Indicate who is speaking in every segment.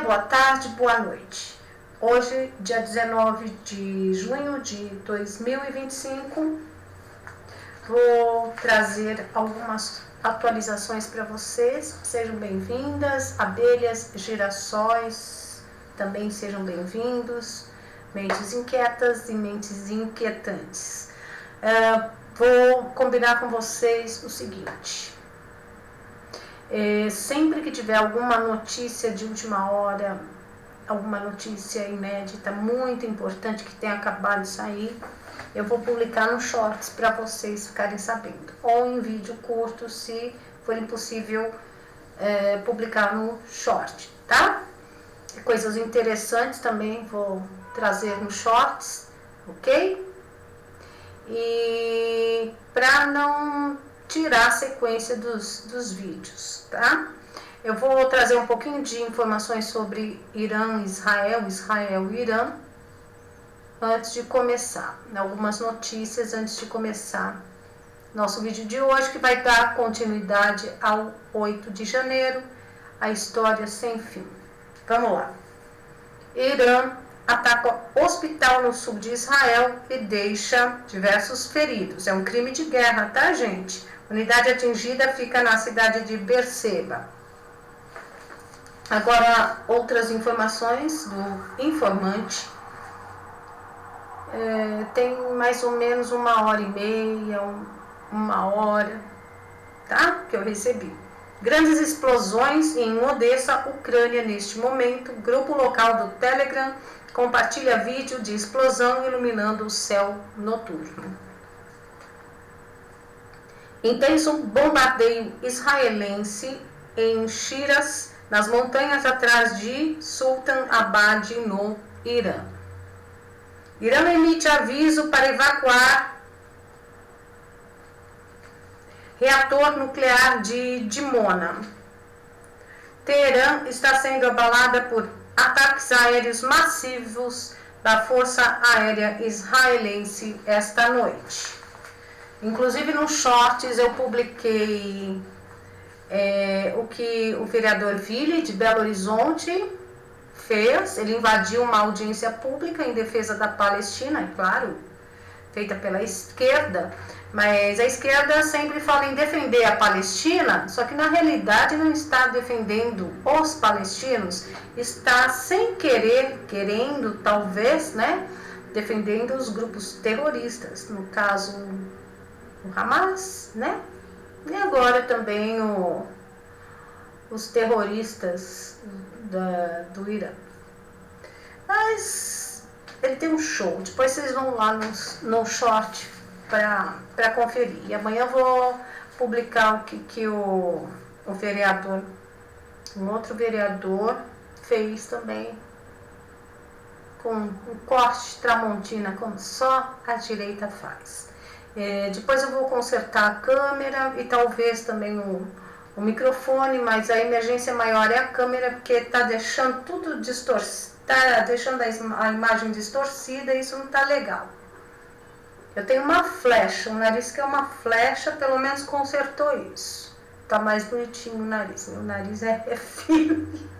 Speaker 1: boa tarde, boa noite. Hoje, dia 19 de junho de 2025, vou trazer algumas atualizações para vocês. Sejam bem-vindas, abelhas, girassóis, também sejam bem-vindos, mentes inquietas e mentes inquietantes. Vou combinar com vocês o seguinte: sempre que tiver alguma notícia de última hora, alguma notícia inédita, muito importante, que tenha acabado de sair, eu vou publicar no Shorts para vocês ficarem sabendo, ou em vídeo curto, se for impossível publicar no Short, tá? Coisas interessantes também vou trazer no Shorts, ok? E para não tirar a sequência dos vídeos, tá? Eu vou trazer um pouquinho de informações sobre Irã, Israel e Irã antes de começar, algumas notícias antes de começar nosso vídeo de hoje, que vai dar continuidade ao 8 de janeiro, a história sem fim. Vamos lá. Irã ataca hospital no sul de Israel e deixa diversos feridos. É um crime de guerra, tá, gente? Unidade atingida fica na cidade de Beerseba. Agora, outras informações do informante. Tem mais ou menos 1h30, uma hora, tá? Que eu recebi. Grandes explosões em Odessa, Ucrânia, neste momento. Grupo local do Telegram compartilha vídeo de explosão iluminando o céu noturno. Intenso bombardeio israelense em Shiraz, nas montanhas atrás de Sultan Abad, no Irã. Irã emite aviso para evacuar reator nuclear de Dimona. Teherã está sendo abalada por ataques aéreos massivos da Força Aérea Israelense esta noite. Inclusive no Shorts eu publiquei o que o vereador Ville de Belo Horizonte fez. Ele invadiu uma audiência pública em defesa da Palestina, é claro, feita pela esquerda, mas a esquerda sempre fala em defender a Palestina, só que na realidade não está defendendo os palestinos, está sem querer, querendo talvez, né, defendendo os grupos terroristas, no caso o Hamas, né, e agora também os terroristas do Irã. Mas ele tem um show, depois vocês vão lá no short para conferir. E amanhã eu vou publicar o que o vereador, um outro vereador, fez também, com um corte tramontina, como só a direita faz. Depois eu vou consertar a câmera e talvez também o microfone, mas a emergência maior é a câmera, porque está deixando tudo distorcido, está deixando a imagem distorcida, e isso não está legal. Eu tenho uma flecha, um nariz que é uma flecha, pelo menos consertou isso. Tá mais bonitinho o nariz. Meu nariz é firme,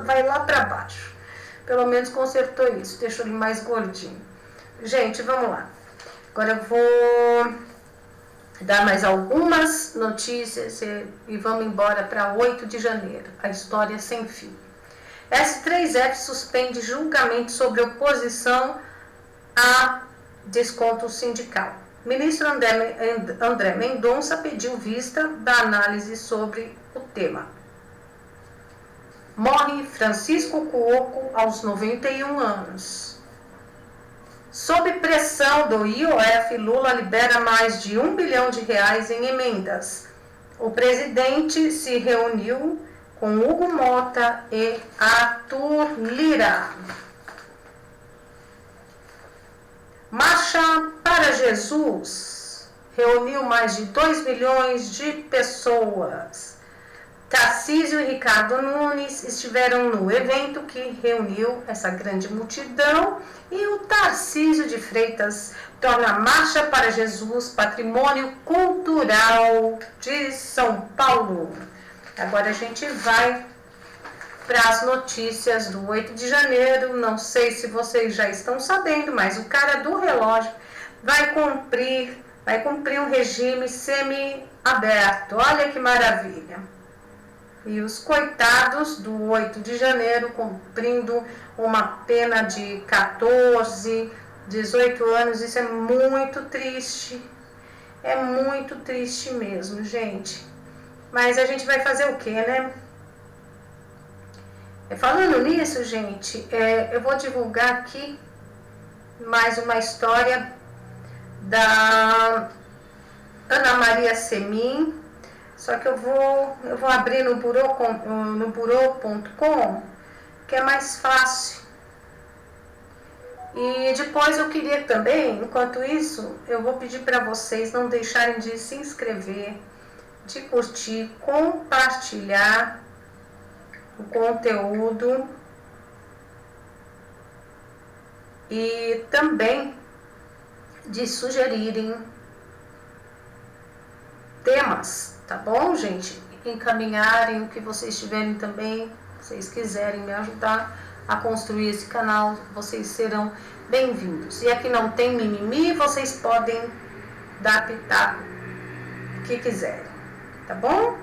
Speaker 1: vai lá para baixo. Pelo menos consertou isso, deixou ele mais gordinho. Gente, vamos lá. Agora eu vou dar mais algumas notícias e vamos embora para 8 de janeiro, a história sem fim. S3F suspende julgamento sobre oposição a desconto sindical. Ministro André Mendonça pediu vista da análise sobre o tema. Morre Francisco Cuoco aos 91 anos. Sob pressão do IOF, Lula libera mais de R$1 bilhão em emendas. O presidente se reuniu com Hugo Mota e Arthur Lira. Marcha para Jesus reuniu mais de 2 milhões de pessoas. Tarcísio e Ricardo Nunes estiveram no evento que reuniu essa grande multidão, e o Tarcísio de Freitas torna a Marcha para Jesus patrimônio cultural de São Paulo. Agora a gente vai para as notícias do 8 de janeiro. Não sei se vocês já estão sabendo, mas o cara do relógio vai cumprir um regime semi-aberto. Olha que maravilha. E os coitados do 8 de janeiro cumprindo uma pena de 14, 18 anos. Isso é muito triste. É muito triste mesmo, gente. Mas a gente vai fazer o quê, né? Falando nisso, gente, eu vou divulgar aqui mais uma história da Ana Maria Semin. Só que eu vou abrir no burô.com, que é mais fácil. E depois eu queria também, enquanto isso, eu vou pedir para vocês não deixarem de se inscrever, de curtir, compartilhar o conteúdo e também de sugerirem temas, tá bom, gente? Encaminharem o que vocês tiverem também, se vocês quiserem me ajudar a construir esse canal, vocês serão bem-vindos. E aqui não tem mimimi, vocês podem dar pitaco o que quiserem, tá bom?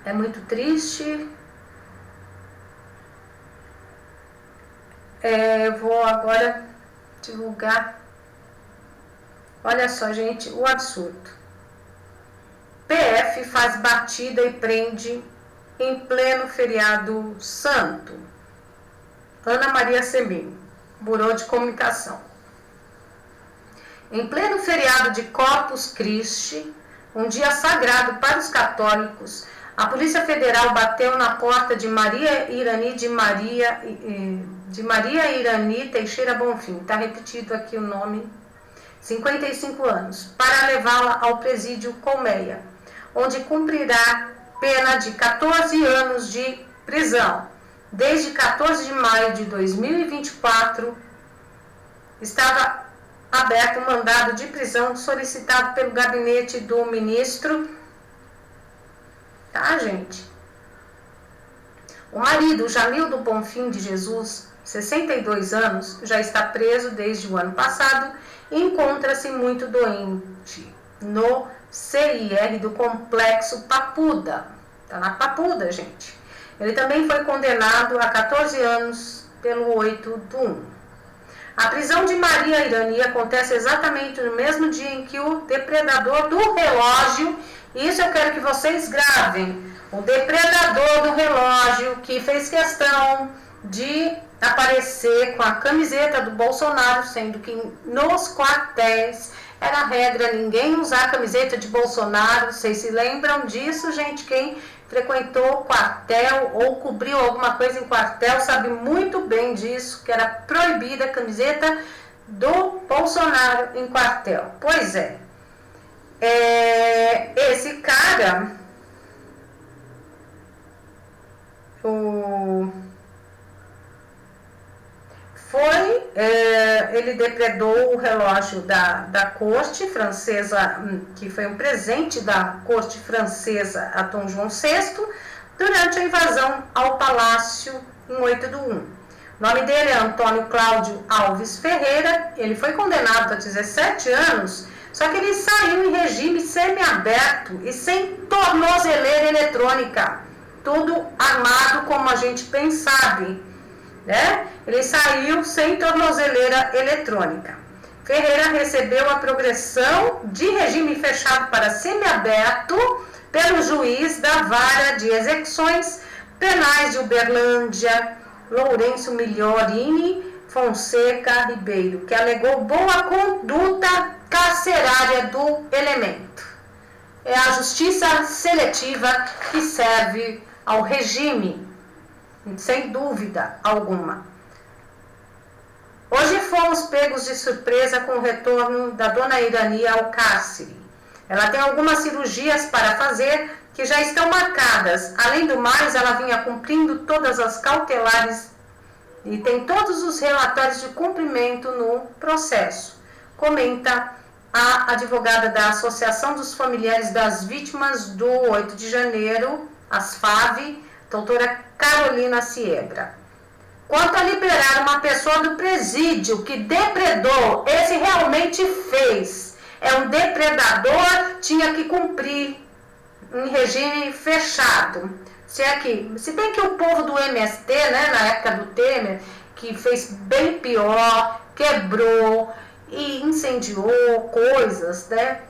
Speaker 1: É muito triste. Eu vou agora divulgar. Olha só, gente, o absurdo. PF faz batida e prende em pleno feriado santo. Ana Maria Semin, Burô de Comunicação. Em pleno feriado de Corpus Christi, um dia sagrado para os católicos, a Polícia Federal bateu na porta de Maria Irani Irani Teixeira Bonfim. Está repetido aqui o nome. 55 anos, para levá-la ao presídio Colmeia, onde cumprirá pena de 14 anos de prisão. Desde 14 de maio de 2024, estava aberto um mandado de prisão solicitado pelo gabinete do ministro. Tá, gente? O marido, Jamildo Bonfim de Jesus, 62 anos, já está preso desde o ano passado e encontra-se muito doente no CIR do Complexo Papuda. Tá na Papuda, gente. Ele também foi condenado a 14 anos pelo 8/1. A prisão de Maria Irani acontece exatamente no mesmo dia em que o depredador do relógio, isso eu quero que vocês gravem, o depredador do relógio que fez questão de aparecer com a camiseta do Bolsonaro, sendo que nos quartéis era regra ninguém usar camiseta de Bolsonaro. Vocês se lembram disso, gente? Quem frequentou quartel ou cobriu alguma coisa em quartel sabe muito bem disso, que era proibida a camiseta do Bolsonaro em quartel. Pois é, esse cara, ele depredou o relógio da corte francesa, que foi um presente da corte francesa a Dom João VI, durante a invasão ao palácio em 8/1. O nome dele é Antônio Cláudio Alves Ferreira. Ele foi condenado a 17 anos, só que ele saiu em regime semiaberto e sem tornozeleira eletrônica, tudo armado como a gente bem sabe, né? Ele saiu sem tornozeleira eletrônica. Ferreira recebeu a progressão de regime fechado para semiaberto pelo juiz da Vara de Execuções Penais de Uberlândia, Lourenço Migliorini Fonseca Ribeiro, que alegou boa conduta carcerária do elemento. É a justiça seletiva que serve ao regime, sem dúvida alguma. Hoje fomos pegos de surpresa com o retorno da dona Irani ao cárcere. Ela tem algumas cirurgias para fazer que já estão marcadas. Além do mais, ela vinha cumprindo todas as cautelares e tem todos os relatórios de cumprimento no processo, comenta a advogada da Associação dos Familiares das Vítimas do 8 de janeiro, Asfav, doutora Carolina Siebra. Quanto a liberar uma pessoa do presídio que depredou, esse realmente fez. É um depredador, tinha que cumprir em regime fechado. Se bem que o povo do MST, né, na época do Temer, que fez bem pior, quebrou e incendiou coisas, né,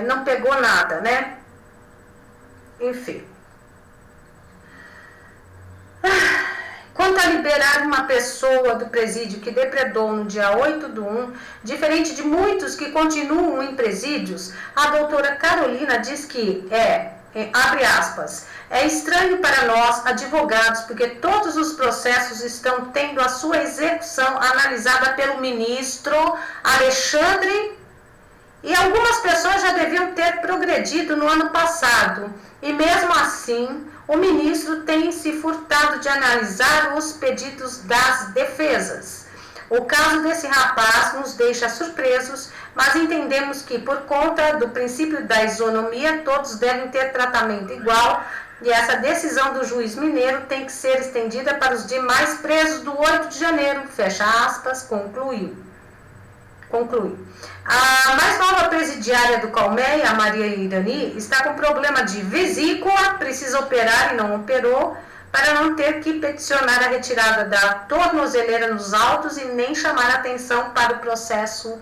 Speaker 1: não pegou nada, né? Enfim. Quanto a liberar uma pessoa do presídio que depredou no dia 8/1, diferente de muitos que continuam em presídios, a doutora Carolina diz que abre aspas, é estranho para nós, advogados, porque todos os processos estão tendo a sua execução analisada pelo ministro Alexandre e algumas pessoas já deviam ter progredido no ano passado. E mesmo assim, o ministro tem se furtado de analisar os pedidos das defesas. O caso desse rapaz nos deixa surpresos, mas entendemos que, por conta do princípio da isonomia, todos devem ter tratamento igual, e essa decisão do juiz mineiro tem que ser estendida para os demais presos do 8 de janeiro, fecha aspas, conclui. A mais nova presidiária do Colmeia, a Maria Irani, está com problema de vesícula, precisa operar e não operou, para não ter que peticionar a retirada da tornozeleira nos autos e nem chamar atenção para o processo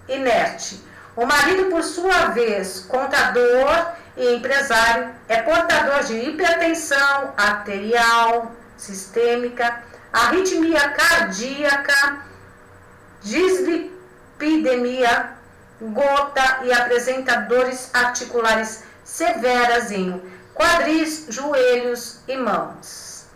Speaker 1: inerte. O marido, por sua vez, contador e empresário, é portador de hipertensão arterial, sistêmica, arritmia cardíaca, dislipidemia, gota e apresenta dores articulares severas em quadris, joelhos e mãos.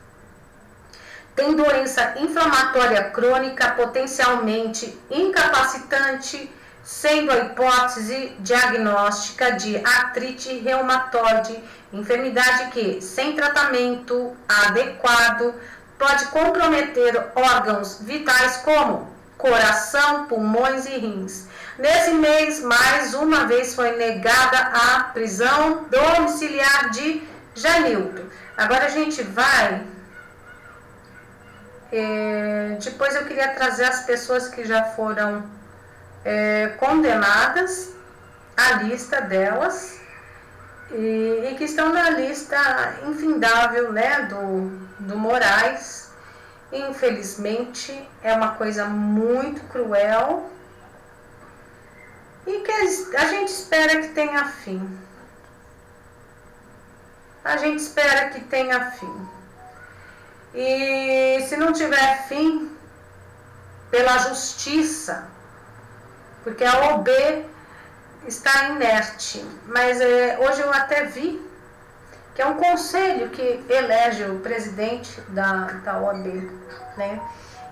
Speaker 1: Tem doença inflamatória crônica potencialmente incapacitante, sendo a hipótese diagnóstica de artrite reumatoide, enfermidade que, sem tratamento adequado, pode comprometer órgãos vitais como coração, pulmões e rins. Nesse mês, mais uma vez foi negada a prisão domiciliar de Janildo. Agora a gente vai... depois eu queria trazer as pessoas que já foram condenadas, a lista delas, e que estão na lista infindável, né, do Moraes. Infelizmente, é uma coisa muito cruel e que a gente espera que tenha fim. A gente espera que tenha fim. E se não tiver fim, pela justiça, porque a OB está inerte. Mas hoje eu até vi que é um conselho que elege o presidente da OAB, né?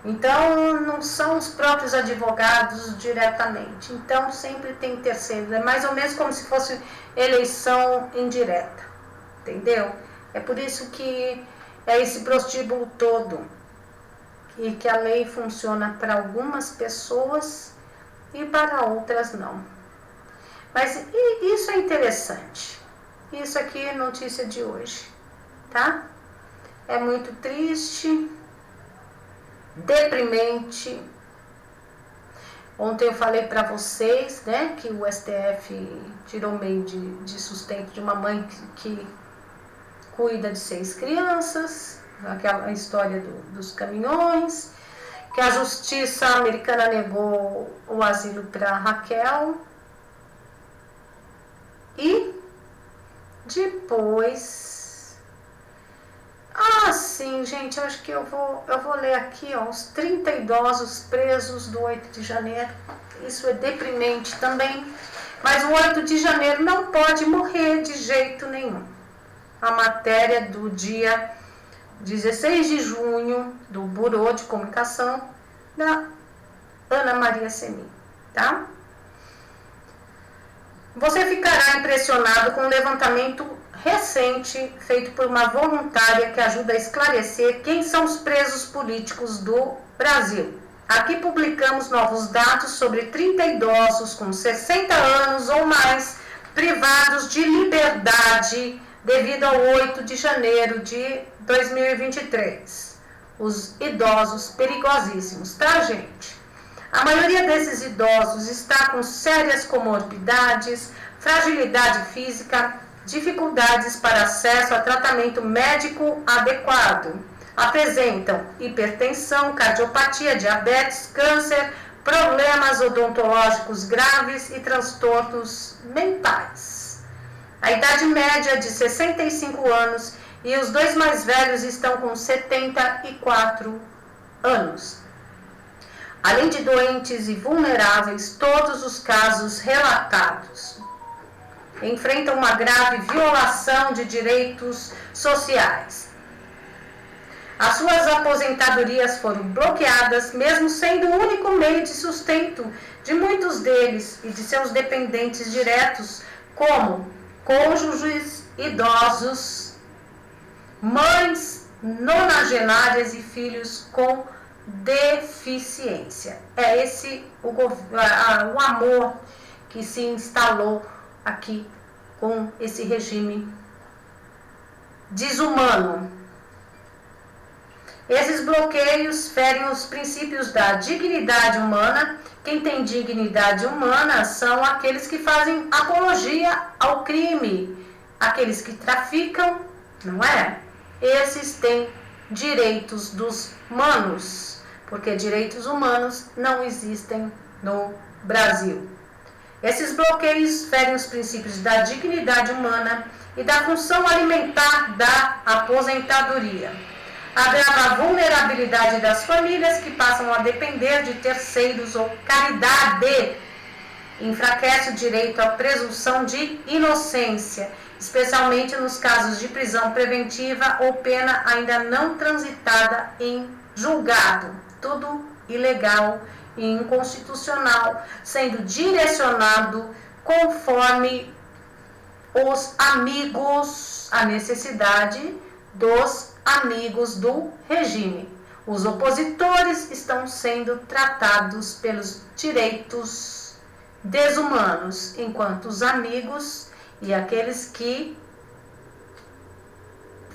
Speaker 1: Então, não são os próprios advogados diretamente. Então, sempre tem terceiros. É mais ou menos como se fosse eleição indireta, entendeu? É por isso que é esse prostíbulo todo. E que a lei funciona para algumas pessoas e para outras não. Mas isso é interessante. Isso aqui é notícia de hoje, tá? É muito triste, deprimente. Ontem eu falei para vocês, né, que o STF tirou meio de sustento de uma mãe que cuida de 6 crianças, aquela história dos caminhões, que a justiça americana negou o asilo para Raquel. E depois, sim, gente, eu acho que eu vou ler aqui, ó, os 30 idosos presos do 8 de janeiro. Isso é deprimente também, mas o 8 de janeiro não pode morrer de jeito nenhum. A matéria do dia 16 de junho do Bureau de Comunicação da Ana Maria Semin, tá? Você ficará impressionado com um levantamento recente feito por uma voluntária que ajuda a esclarecer quem são os presos políticos do Brasil. Aqui publicamos novos dados sobre 30 idosos com 60 anos ou mais privados de liberdade devido ao 8 de janeiro de 2023. Os idosos perigosíssimos, tá, gente? A maioria desses idosos está com sérias comorbidades, fragilidade física, dificuldades para acesso a tratamento médico adequado. Apresentam hipertensão, cardiopatia, diabetes, câncer, problemas odontológicos graves e transtornos mentais. A idade média é de 65 anos e os dois mais velhos estão com 74 anos. Além de doentes e vulneráveis, todos os casos relatados enfrentam uma grave violação de direitos sociais. As suas aposentadorias foram bloqueadas, mesmo sendo o único meio de sustento de muitos deles e de seus dependentes diretos, como cônjuges idosos, mães nonagenárias e filhos com deficiência. É esse o amor que se instalou aqui com esse regime desumano. Esses bloqueios ferem os princípios da dignidade humana. Quem tem dignidade humana são aqueles que fazem apologia ao crime, aqueles que traficam, não é? Esses têm direitos dos humanos, porque direitos humanos não existem no Brasil. Esses bloqueios ferem os princípios da dignidade humana e da função alimentar da aposentadoria. Agrava a vulnerabilidade das famílias que passam a depender de terceiros ou caridade. Enfraquece o direito à presunção de inocência, especialmente nos casos de prisão preventiva ou pena ainda não transitada em julgado. Tudo ilegal e inconstitucional, sendo direcionado conforme os amigos, a necessidade dos amigos do regime. Os opositores estão sendo tratados pelos direitos desumanos, enquanto os amigos e aqueles que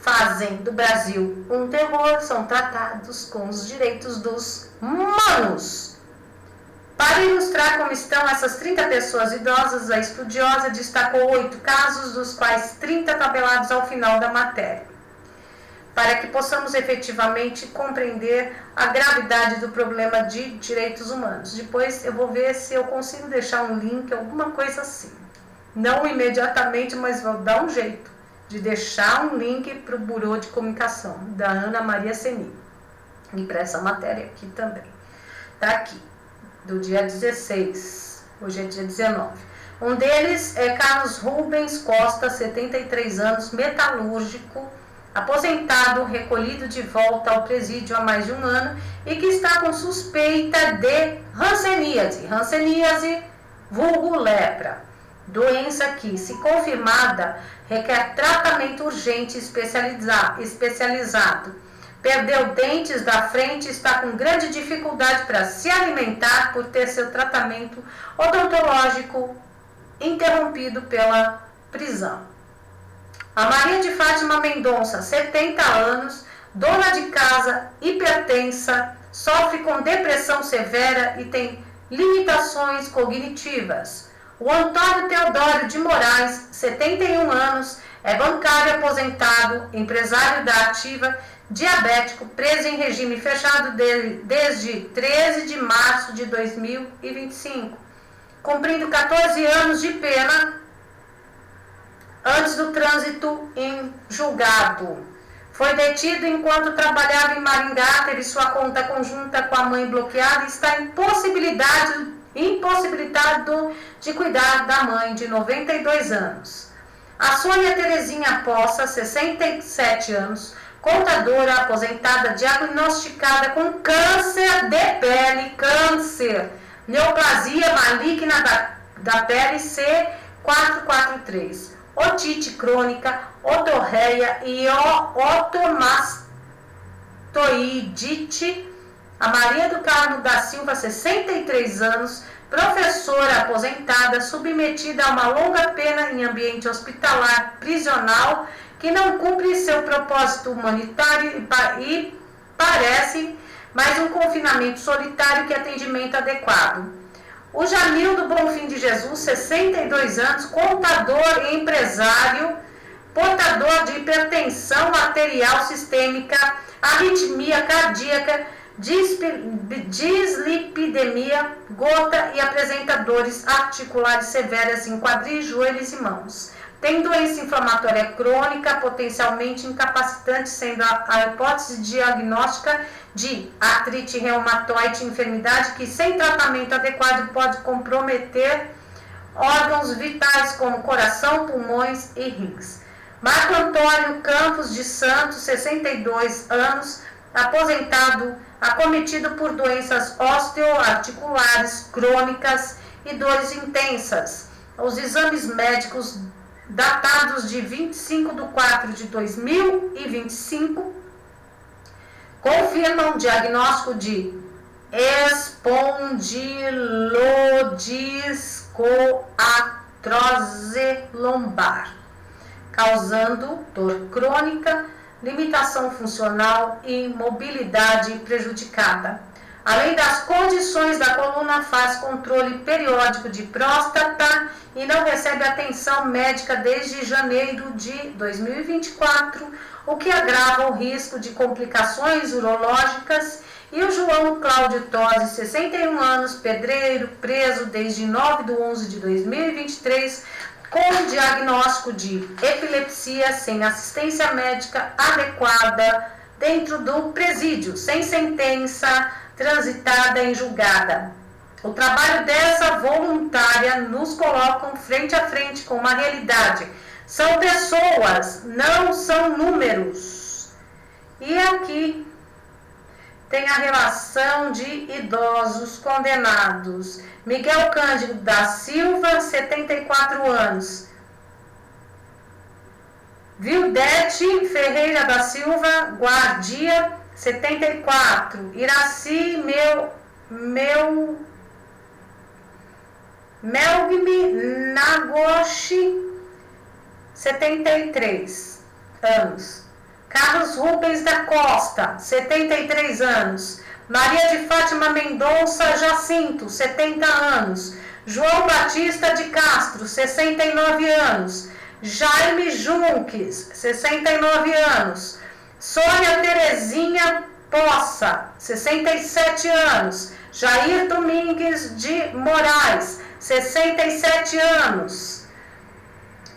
Speaker 1: fazem do Brasil um terror são tratados com os direitos dos humanos. Para ilustrar como estão essas 30 pessoas idosas, a estudiosa destacou 8 casos, dos quais 30 tabelados ao final da matéria, para que possamos efetivamente compreender a gravidade do problema de direitos humanos. Depois eu vou ver se eu consigo deixar um link, alguma coisa assim. Não imediatamente, mas vou dar um jeito de deixar um link para o Bureau de Comunicação, da Ana Maria Seni. E para essa matéria aqui também. Está aqui, do dia 16, hoje é dia 19. Um deles é Carlos Rubens Costa, 73 anos, metalúrgico, aposentado, recolhido de volta ao presídio há mais de um ano e que está com suspeita de hanseníase, vulgo lepra. Doença que, se confirmada, requer tratamento urgente especializado. Perdeu dentes da frente e está com grande dificuldade para se alimentar por ter seu tratamento odontológico interrompido pela prisão. A Maria de Fátima Mendonça, 70 anos, dona de casa, hipertensa, sofre com depressão severa e tem limitações cognitivas. O Antônio Teodoro de Moraes, 71 anos, é bancário aposentado, empresário da Ativa, diabético, preso em regime fechado desde 13 de março de 2025, cumprindo 14 anos de pena antes do trânsito em julgado. Foi detido enquanto trabalhava em Maringá, teve sua conta conjunta com a mãe bloqueada e está impossibilitado de cuidar da mãe de 92 anos. A Sônia Terezinha Poça, 67 anos, contadora aposentada, diagnosticada com câncer de pele, neoplasia maligna da pele C443, otite crônica, otorreia e otomastoidite, a Maria do Carmo da Silva, 63 anos, professora aposentada, submetida a uma longa pena em ambiente hospitalar prisional, que não cumpre seu propósito humanitário e parece mais um confinamento solitário que atendimento adequado. O Jamildo Bonfim de Jesus, 62 anos, contador e empresário, portador de hipertensão arterial sistêmica, arritmia cardíaca, dislipidemia, gota e apresenta dores articulares severas em quadris, joelhos e mãos. Tem doença inflamatória crônica, potencialmente incapacitante, sendo a hipótese diagnóstica de artrite reumatoide, enfermidade que, sem tratamento adequado, pode comprometer órgãos vitais como coração, pulmões e rins. Marco Antônio Campos de Santos, 62 anos, aposentado, acometido por doenças osteoarticulares crônicas e dores intensas. Os exames médicos datados de 25/4/2025 confirmam o diagnóstico de espondilodiscoartrose lombar, causando dor crônica, limitação funcional e mobilidade prejudicada. Além das condições da coluna, faz controle periódico de próstata e não recebe atenção médica desde janeiro de 2024, o que agrava o risco de complicações urológicas. E o João Cláudio Tosi, 61 anos, pedreiro, preso desde 9/11/2023, com diagnóstico de epilepsia sem assistência médica adequada dentro do presídio, sem sentença transitada em julgada. O trabalho dessa voluntária nos coloca frente a frente com uma realidade. São pessoas, não são números. E aqui tem a relação de idosos condenados. Miguel Cândido da Silva, 74 anos. Vildete Ferreira da Silva, Guardia, 74. Iraci Melgme Nagoshi, 73 anos. Carlos Rubens da Costa, 73 anos. Maria de Fátima Mendonça Jacinto, 70 anos. João Batista de Castro, 69 anos. Jaime Junques, 69 anos. Sônia Terezinha Poça, 67 anos. Jair Domingues de Moraes, 67 anos.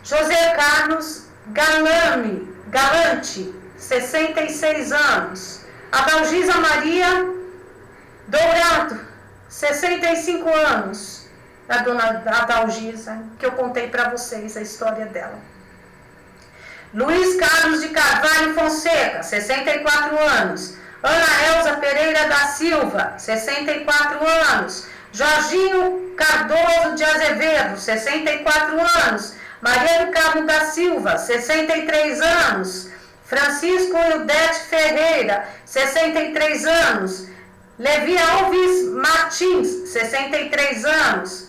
Speaker 1: José Carlos Galante, 66 anos. Adalgisa Maria Dourado, 65 anos. A dona Adalgisa, que eu contei para vocês a história dela. Luiz Carlos de Carvalho Fonseca, 64 anos. Ana Elza Pereira da Silva, 64 anos. Jorginho Cardoso de Azevedo, 64 anos. Maria do Carmo da Silva, 63 anos. Francisco Ildete Ferreira, 63 anos. Levi Alves Martins, 63 anos.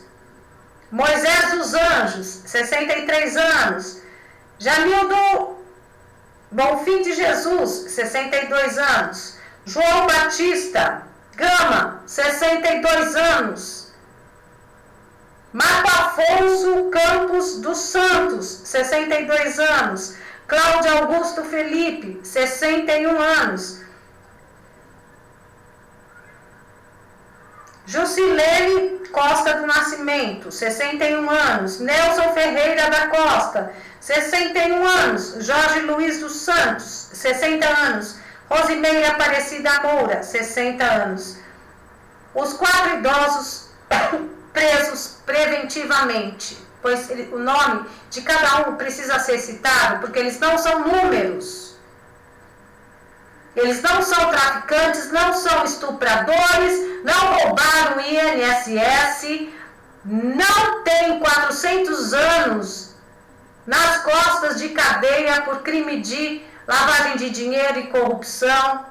Speaker 1: Moisés dos Anjos, 63 anos. Jamildo Bonfim de Jesus, 62 anos. João Batista Gama, 62 anos. Marco Afonso Campos dos Santos, 62 anos. Cláudio Augusto Felipe, 61 anos. Jusilene Costa do Nascimento, 61 anos. Nelson Ferreira da Costa, 61 anos. Jorge Luiz dos Santos, 60 anos. Rosimeira Aparecida Moura, 60 anos. Os 4 idosos presos preventivamente, pois o nome de cada um precisa ser citado, porque eles não são números. Eles não são traficantes, não são estupradores, não roubaram o INSS, não tem 400 anos nas costas de cadeia por crime de lavagem de dinheiro e corrupção.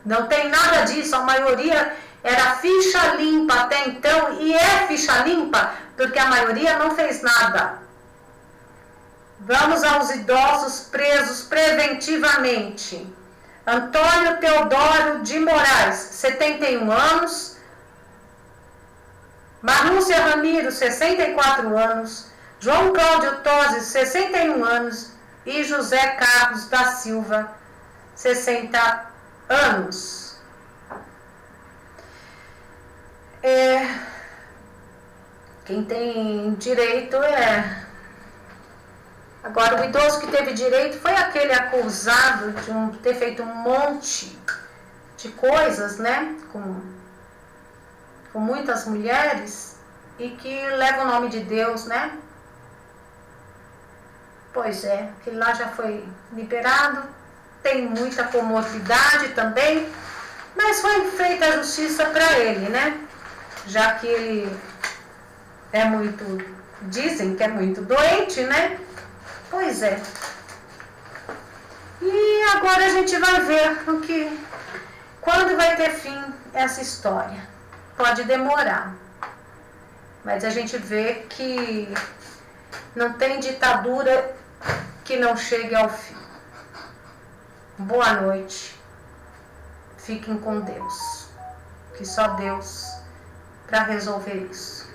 Speaker 1: Não tem nada disso, a maioria era ficha limpa até então, e é ficha limpa porque a maioria não fez nada. Vamos aos idosos presos preventivamente. Antônio Teodoro de Moraes, 71 anos. Marlúcia Ramiro, 64 anos. João Cláudio Tosi, 61 anos. E José Carlos da Silva, 60 anos. Quem tem direito é... Agora, o idoso que teve direito foi aquele acusado de ter feito um monte de coisas, né? Com muitas mulheres e que leva o nome de Deus, né? Pois é, aquele lá já foi liberado, tem muita comorbidade também, mas foi feita a justiça para ele, né? Já que ele é muito, dizem que é muito doente, né? Pois é. E agora a gente vai ver quando vai ter fim essa história. Pode demorar, mas a gente vê que não tem ditadura que não chegue ao fim. Boa noite. Fiquem com Deus. Que só Deus para resolver isso.